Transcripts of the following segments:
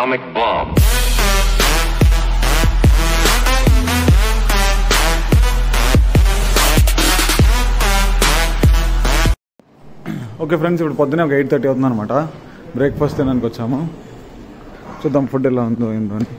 atomic bomb. Okay friends, ఇప్పుడు పొద్దునే ఒక 8:30 అవుతుంది అనమాట. బ్రేక్ఫాస్ట్ తినడానికి వచ్చాము. చూద్దాం ఫుడ్ ఎలా ఉందో ఏంటో అని.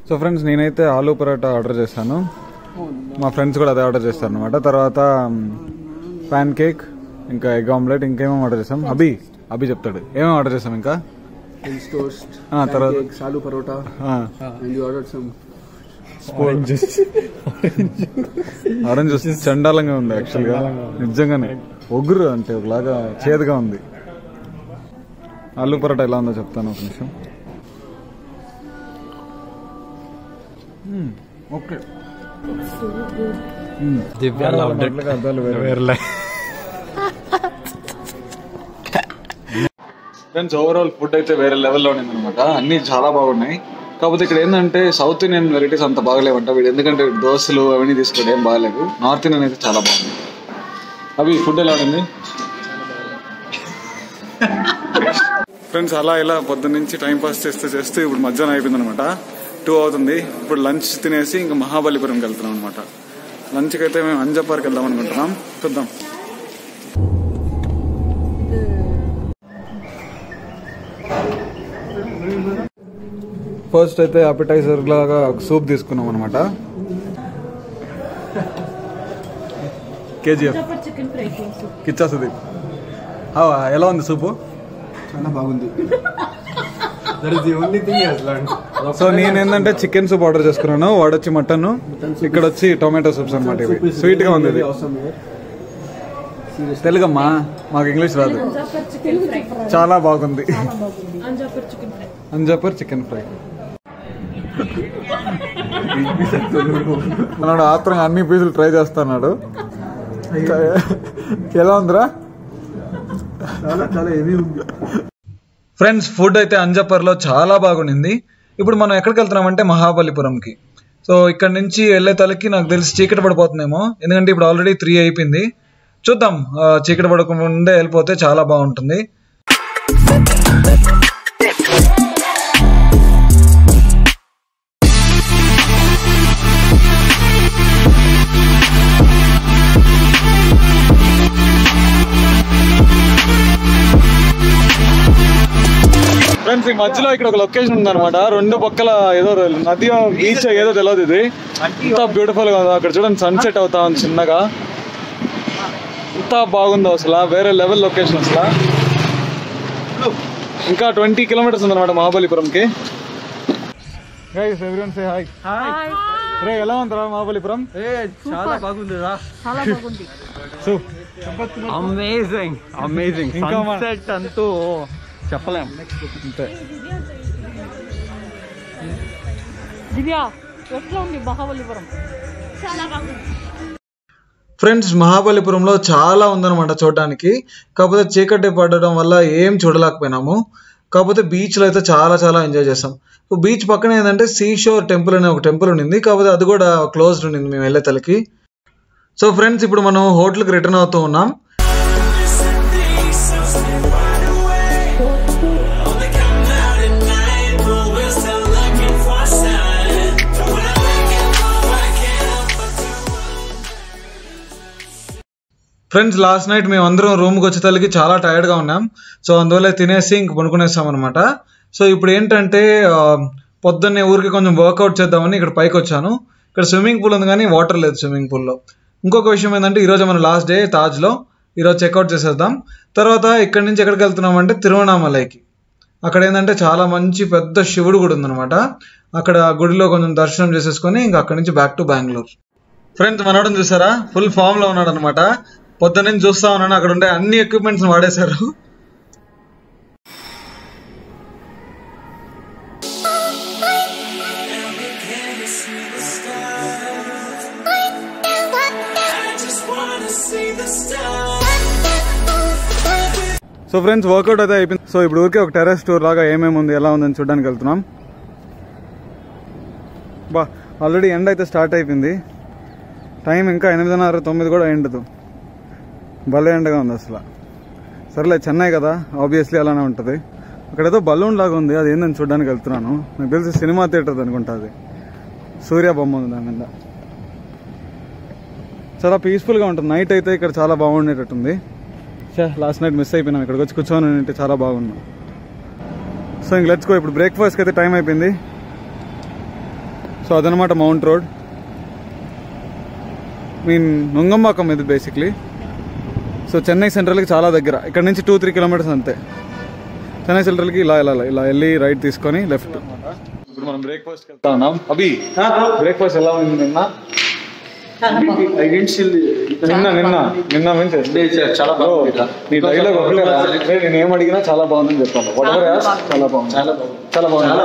సో ఫ్రెండ్స్, నేనైతే ఆలూ పరోటా ఆర్డర్ చేశాను. మా ఫ్రెండ్స్ కూడా అదే ఆర్డర్ చేస్తారు అనమాట. తర్వాత ప్యాన్ కేక్, ఇంకా ఎగ్ ఆమ్లెట్, ఇంకేమేమి ఆర్డర్ చేసాం. అభి చెప్తాడు ఏమేమి ఆర్డర్ చేసాం. ఇంకా తర్వాత ఆలూ పరోటా, ఆరెంజ్ జ్యూస్ చండాలంగా ఉంది యాక్చువల్గా, నిజంగానే ఒగురు అంటే ఒకలాగా చేదుగా ఉంది. ఆలూ పరోటా ఎలా ఉందో చెప్తాను ఒక నిమిషం. ఓకే ఫ్రెండ్స్, ఓవరాల్ ఫుడ్ అయితే వేరే లెవెల్లో ఉంది అనమాట. అన్ని చాలా బాగున్నాయి. కాకపోతే ఇక్కడ ఏంటంటే సౌత్ ఇండియన్ వెరైటీస్ అంత బాగలేవంట వీడు, ఎందుకంటే దోశలు అవన్నీ తీసుకోవడం ఏం బాగాలేదు. నార్త్ ఇండియన్ అయితే చాలా బాగుంది. అవి ఫుడ్ ఎలా ఉంది ఫ్రెండ్స్? అలా ఇలా పొద్దున్న నుంచి టైం పాస్ చేస్తూ ఇప్పుడు మధ్యాహ్నం అయిపోయింది అనమాట. 2 అవుతుంది. ఇప్పుడు లంచ్ తినేసి ఇంకా మహాబలిపురంకి వెళ్తున్నాం అనమాట. లంచ్కి అయితే మేము అంజపార్కి వెళ్దాం అనుకుంటున్నాం. చూద్దాం. ఫస్ట్ అయితే అపెటైజర్ లాగా సూప్ తీసుకున్నాం అనమాట. కేజీఎఫ్ కిచ్చా సుదీప్. ఎలా ఉంది సూపు? చాలా బాగుంది. సో నేను ఏంటంటే చికెన్ సూప్ ఆర్డర్ చేసుకున్నాను, వాడొచ్చి మటన్, ఇక్కడ వచ్చి టొమాటో సూప్స్ అనమాట. ఇవి స్వీట్ గా ఉంది. తెలుగమ్మా, మాకు ఇంగ్లీష్ రాదు. చాలా బాగుంది. అంజాపర్ చికెన్ ఫ్రై. అన్నాడు ఆత్రంగా అన్ని పీసులు ట్రై చేస్తున్నాడు. ఎలా ఉందిరా? చాలా హెవీ ఉంది ఫ్రెండ్స్. ఫుడ్ అయితే అంజపర్లో చాలా బాగుండింది. ఇప్పుడు మనం ఎక్కడికి వెళ్తున్నామంటే మహాబలిపురంకి. సో ఇక్కడ నుంచి వెళ్ళే తలకి నాకు తెలిసి చీకటి పడిపోతుందేమో, ఎందుకంటే ఇప్పుడు ఆల్రెడీ 3 అయిపోయింది. చూద్దాం, చీకటి పడకముందే వెళ్ళిపోతే చాలా బాగుంటుంది. ఫ్రెండ్స్, ఈ మధ్యలో ఇక్కడ ఒక లొకేషన్ ఉందన్నమాట. 2 పక్కల ఏదో నది బీచ్ ఏదో తెలియదు. ఇది ఎంత బ్యూటిఫుల్ గా ఉందో. అక్కడ చూడండి సన్సెట్ అవుతా ఉంది చిన్నగా. ఎంత బాగుందో అసలు, వేరే లెవెల్ లొకేషన్ అసలు. ఇంకా 20 కిలోమీటర్స్ ఉందన్నమాట మహాబలిపురంకి. రే, ఎలా ఉందిరా మహాబలిపురం? చాలా బాగుంది. అమేజింగ్ సన్సెట్ అంటూ చెప్పలేం. అంతే. ఫ్రెండ్స్, మహాబలిపురంలో చాలా ఉందన్నమాట చూడడానికి. కాకపోతే చీకటి పడడం వల్ల ఏం చూడలేకపోయినాము. కాకపోతే బీచ్లో అయితే చాలా చాలా ఎంజాయ్ చేస్తాం. బీచ్ పక్కన ఏంటంటే సీషోర్ టెంపుల్ అనే ఒక టెంపుల్ ఉండింది. కాకపోతే అది కూడా క్లోజ్డ్ ఉండింది మేము వెళ్ళే తలకి. సో ఫ్రెండ్స్, ఇప్పుడు మనం హోటల్కి రిటర్న్ అవుతూ ఉన్నాం. ఫ్రెండ్స్, లాస్ట్ నైట్ మేము అందరం రూమ్కి వచ్చే తల్లికి చాలా టైర్డ్గా ఉన్నాం. సో అందువల్ల తినేసి ఇంక పనుకునేస్తాం అనమాట. సో ఇప్పుడు ఏంటంటే పొద్దున్నే ఊరికి కొంచెం వర్కౌట్ చేద్దామని ఇక్కడ పైకి వచ్చాను. ఇక్కడ స్విమ్మింగ్ పూల్ ఉంది కానీ వాటర్ లేదు స్విమ్మింగ్ పూల్లో. ఇంకొక విషయం ఏంటంటే ఈరోజు మన లాస్ట్ డే తాజ్లో. ఈరోజు చెక్అవుట్ చేసేద్దాం. తర్వాత ఇక్కడ నుంచి ఎక్కడికి వెళ్తున్నామంటే తిరువణామలైకి. అక్కడ ఏంటంటే చాలా మంచి పెద్ద శివుడు గుడి ఉందన్నమాట. అక్కడ గుడిలో కొంచెం దర్శనం చేసేసుకొని ఇంకా అక్కడి నుంచి బ్యాక్ టు బెంగళూరు. ఫ్రెండ్స్ మనోడని చూసారా, ఫుల్ ఫామ్ లో ఉన్నాడు అనమాట. పొద్దున్న చూస్తా ఉన్నాను, అక్కడ ఉండే అన్ని ఎక్విప్మెంట్స్ వాడేశారు. సో ఫ్రెండ్స్ వర్కౌట్ అయితే అయిపోయింది. సో ఇప్పుడు ఊరికే ఒక టెర్రస్ టూర్ లాగా ఏమేమి ఉంది ఎలా ఉందని చూడడానికి వెళ్తున్నాం. బా ఆల్రెడీ ఎండ్ అయితే స్టార్ట్ అయిపోయింది. టైం ఇంకా 8:30, 9 కూడా ఎండదు. భలే ఎండగా ఉంది అసలు. సరేలే చెన్నై కదా, ఆబ్వియస్లీ అలానే ఉంటుంది. అక్కడేదో బలూన్ లాగా ఉంది, అది ఏందని చూడడానికి వెళ్తున్నాను. నాకు తెలిసి సినిమా థియేటర్ అనుకుంటా, అది సూర్య బొమ్మ ఉంది దాని మీద. చాలా పీస్ఫుల్గా ఉంటుంది. నైట్ అయితే ఇక్కడ చాలా బాగుండేటట్టుంది. లాస్ట్ నైట్ మిస్ అయిపోయినాం, ఇక్కడికి వచ్చి కూర్చొని ఉంటే చాలా బాగున్నాం. సో ఇంక లెట్స్ గో. ఇప్పుడు బ్రేక్ఫాస్ట్కి అయితే టైం అయిపోయింది. సో అదనమాట మౌంట్ రోడ్, నుంగంబాకం ఇది బేసిక్లీ. సో చెన్నై సెంట్రల్కి చాలా దగ్గర, ఇక్కడ నుంచి 2-3 కిలోమీటర్స్ అంతే. చెన్నై సెంట్రల్కి ఇలా వెళ్ళి రైట్ తీసుకొని లెఫ్ట్. ఇప్పుడు మనం బ్రేక్ఫాస్ట్కి వెళ్తా ఉన్నాం. అభి బ్రేక్ఫాస్ట్ ఎలా ఉంది నిన్న? నిన్న చాలా బాగుంది. నీ డైలాగ్ ఒకటే, నేను ఏం అడిగినా చాలా బాగుందని చెప్పాను. చాలా బాగుంది.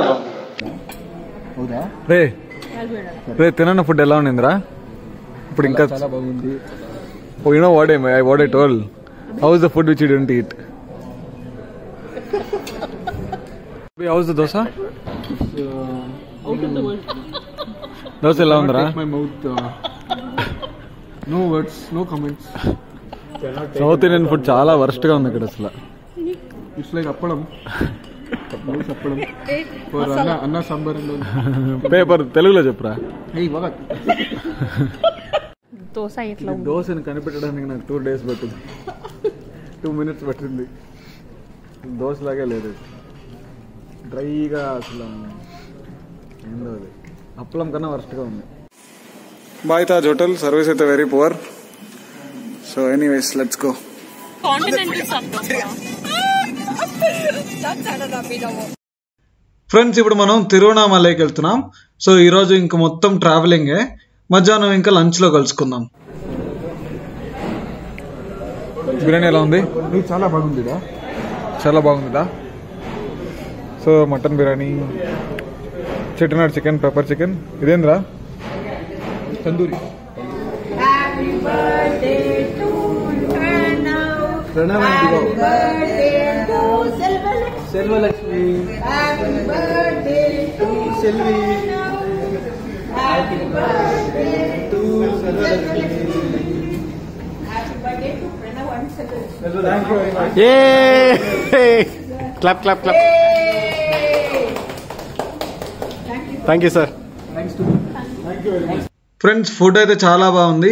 రే తినన్న ఫుడ్ ఎలా ఉండిందిరా? ఇప్పుడు ఇంకా చాలా బాగుంది. You know what I told, how is the food which you didn't eat? How is the dosa? Dosa ఎలా ఉందిరా? No words, no comments. South Indian food చాలా వర్స్ట్ గా ఉంది ఇక్కడ అసలు. It's like appalam. Appalam. For Anna Sambar and all. Paper తెలుగులో చెప్పురా. Hey, Bhagat. Dosa ఎట్లా ఉంది? దోశని కనిపెట్టడానికి నాకు 2 days పట్టింది. 2 minutes పట్టింది. దోశ లాగే లేదు, డ్రైగా అసలు. ఏందో అది అప్పలం కన్నా వర్స్ట్ గా ఉంది. బాయ్ తాజ్ హోటల్ సర్వీస్ అయితే very poor. So anyways let's go. Friends ఇప్పుడు మనం తిరువణామలైకి వెళ్తున్నాం. సో ఈరోజు ఇంక మొత్తం ట్రావెలింగే. మధ్యాహ్నం ఇంకా లంచ్ లో కలుసుకుందాం. బిర్యానీ ఎలా ఉంది? చాలా బాగుందిరా. చాలా బాగుందిదా? So mutton biryani, Chettinad chicken, pepper chicken. ఇదేంద్రా? Tandoori. Happy birthday to Pranav. Happy birthday to Selvalakshmi. Happy birthday to Selvi. Happy birthday To Selvalakshmi. Happy birthday to Pranav and Selvalakshmi. Thank you very much. Yay! Clap, clap, clap. Thank you, sir. Thanks to you. Thank you very much. Friends food అయితే చాలా బాగుంది.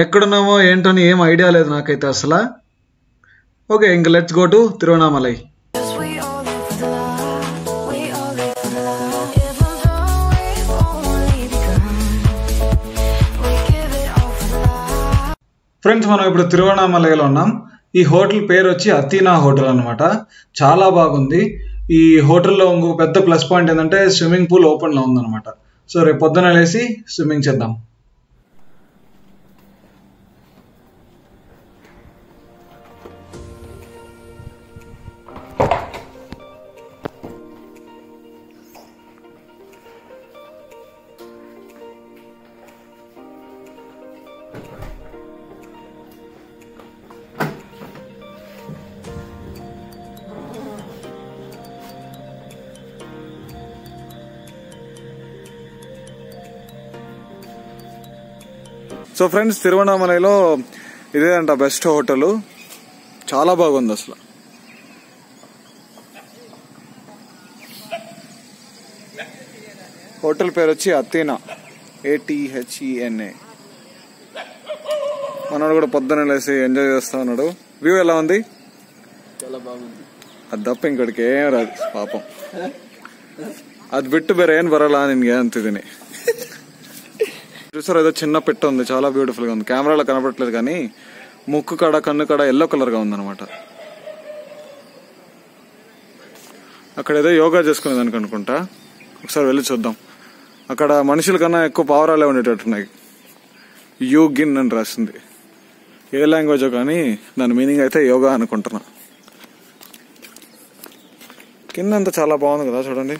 ఎక్కడున్నామో ఏంటని ఏం idea లేదు నాకైతే అసలు. Okay ఇంక let's go to Tiruvannamalai. Friends మనం ఇప్పుడు తిరువణామలైలో ఉన్నాం. ఈ హోటల్ పేరు వచ్చి అథీనా హోటల్ అనమాట. చాలా బాగుంది. ఈ హోటల్లో ఇంకొక పెద్ద ప్లస్ పాయింట్ ఏంటంటే స్విమ్మింగ్ పూల్ ఓపెన్ లో ఉందన్నమాట. సో రేపు పొద్దున లేసి స్విమ్మింగ్ చేద్దాం. సో ఫ్రెండ్స్ తిరువణామలైలో ఇదే అంట బెస్ట్ హోటల్. చాలా బాగుంది అసలు. హోటల్ పేరు వచ్చి అథీనా, ATHENA. మనోడు కూడా పొద్దున లేసి ఎంజాయ్ చేస్తా ఉన్నాడు. వ్యూ ఎలా ఉంది? చాలా బాగుంది. అది తప్ప ఇంకోటికి ఏం రాదు పాపం. అది బిಟ್ಟು ಬೇರೆ ಏನ್ ಬರಲ್ಲ ನಿನ್ಗೆ ಅಂತಿದ್ದೀನಿ. చూసారు ఏదో చిన్న పెట్ట ఉంది, చాలా బ్యూటిఫుల్ గా ఉంది. కెమెరాలో కనపడట్లేదు కానీ ముక్కు కాడ కన్ను కాడ ఎల్లో కలర్ గా ఉందన్నమాట. అక్కడ ఏదో యోగా చేసుకునేదానికి అనుకుంటా. ఒకసారి వెళ్ళి చూద్దాం. అక్కడ మనుషుల కన్నా ఎక్కువ పావురాలే ఉండేటట్టున్నాయి. యోగిన్ అని రాసింది. ఏ లాంగ్వేజో కానీ దాని మీనింగ్ అయితే యోగా అనుకుంటున్నా. కింద అంతా చాలా బాగుంది కదా, చూడండి.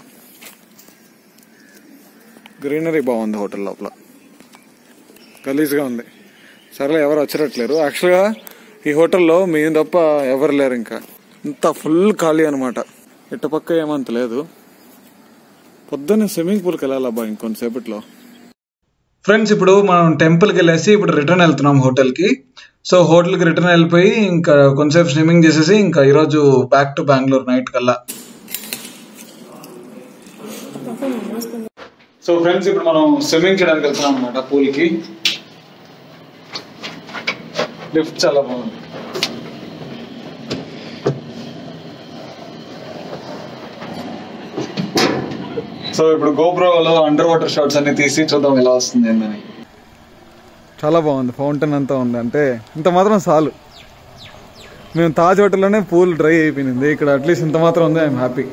గ్రీనరీ బాగుంది హోటల్ లోపల. గలీజ్గా ఉంది. సరేలే, ఎవరు వచ్చేటట్లేరు. యాక్చువల్గా ఈ హోటల్లో మేము తప్ప ఎవరు లేరు. ఇంకా ఇంత ఫుల్ ఖాళీ అనమాట. ఇటు పక్క ఏమంత లేదు. పొద్దున్నే స్విమ్మింగ్ పూల్కి వెళ్ళాలబ్బా ఇంకొంతసేపట్లో. ఫ్రెండ్స్, ఇప్పుడు మనం టెంపుల్కి వెళ్ళేసి ఇప్పుడు రిటర్న్ వెళ్తున్నాం హోటల్కి. సో హోటల్కి రిటర్న్ వెళ్ళిపోయి ఇంకా కొంతసేపు స్విమ్మింగ్ చేసేసి ఇంకా ఈరోజు బ్యాక్ టు బెంగళూరు నైట్ కల్లా. సో ఫ్రెండ్స్, ఇప్పుడు మనం స్విమ్మింగ్ చేయడానికి వెళ్తున్నాం అనమాట పూల్కి. లిఫ్ట్ చాలా బాగుంది. సో ఇప్పుడు గోప్రోలో అండర్ వాటర్ షాట్స్ అన్ని తీసి చూద్దాం ఎలా వస్తుంది ఏందని. చాలా బాగుంది. ఫౌంటైన్ అంతా ఉంది. అంటే ఇంత మాత్రం చాలు. మేము తాజ్ హోటల్లోనే పూల్ డ్రై అయిపోయింది. ఇక్కడ అట్లీస్ట్ ఇంత మాత్రం ఉంది. I'm happy.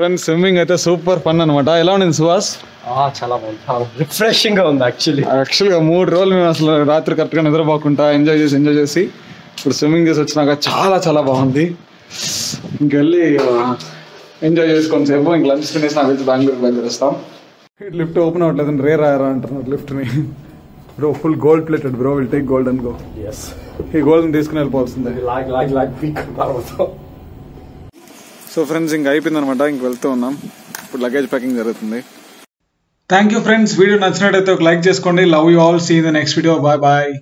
ఫ్రెండ్స్, స్విమ్మింగ్ అయితే సూపర్ ఫన్ అనమాట. ఎలా ఉండింది సుహాస్? చాలా బాగుంది. చాలా రిఫ్రెషింగ్ గా ఉంది. యాక్చువల్గా 3 రోజులు మేము అసలు రాత్రి కరెక్ట్గా నిద్రపోకుండా ఎంజాయ్ చేసి ఇప్పుడు స్విమ్మింగ్ చేసి వచ్చినాక చాలా చాలా బాగుంది. ఇంకెళ్ళి ఎంజాయ్ చేసుకొని సేపు ఇంక లంచ్ తినేసి నాకు వచ్చి బెంగళూరు బయలుదేరుస్తాం. లిఫ్ట్ ఓపెన్ అవ్వట్లేదు. రే రాయరా అంటున్నారు లిఫ్ట్ని. Bro full gold plated bro. Will take gold and go. ఈ గోల్డ్ని తీసుకుని వెళ్ళిపోవాల్సిందే. సో ఫ్రెండ్స్, ఇంక అయిపోయింది అనమాట. ఇంక వెళ్తూ ఉన్నాం. ఇప్పుడు లగేజ్ ప్యాకింగ్ జరుగుతుంది. Thank you friends. వీడియో నచ్చినట్టయితే ఒక లైక్ చేసుకోండి. Love you all. See in the next video. Bye bye.